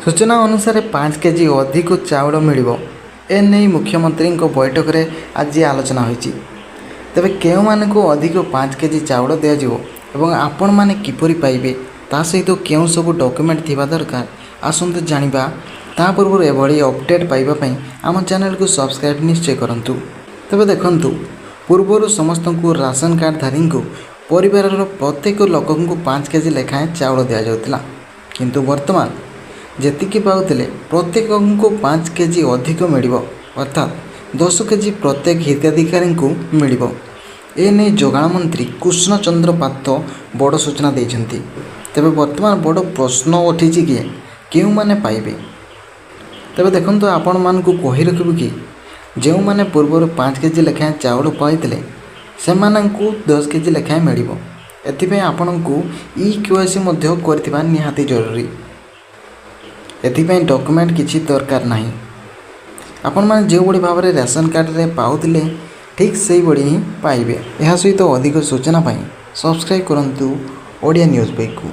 सूचना अनुसार 5 केजी अधिक चाउल मिल एने मुख्यमंत्री बैठक में आज आलोचना होती। तेबे केउ मानकु अधिक 5 केजी चाउल दिज्व एवं आपण माने किपरि पाइबे ता सहित केउ सब डॉक्यूमेंट थिबा दरकार आसंतु जानिबा। ता पूर्व एभली अपडेट पाइबा पई आम चैनल को सब्सक्राइब निश्चय करंतु। तेबे देखंतु पूर्वर समस्त को राशन कार्ड धारी को परिवार प्रत्येक लोक को 5 केजी लेखाएं चाउल दि जाउतिला, किंतु वर्तमान जेतिकी पाउतिले प्रत्येक को 5 केजी अधिक मिलिबो अर्थात 10 केजी प्रत्येक हिताधिकारी को मिलिबो। एने जोगाण मंत्री कृष्ण चंद्र पात्र बड़ सूचना देइछंती। तेबे वर्तमान बड़ प्रश्न उठी कि केउ माने पाइबे। तेबे देखंतु आपण मान को कहि रखिबु कि जेउ माने पूर्वर 5 केजी लेखाएं चाउल पाइतिले सेमानंकु 10 केजी लेखाएं मिलिबो। एथिपे आपनकु ई-केवाईसी मध्ये करथिबा निहाती जरूरी। एथिपे डॉक्यूमेंट किछि दरकार नाही। आपण माने जे बड़ी भाव रे राशन कार्ड रे पाउतिले ठीक सही बड़ी ही पाइबे। यह सहित अधिक सूचना पाई सब्सक्राइब करंतु ओडिया न्यूज़ बॉय को।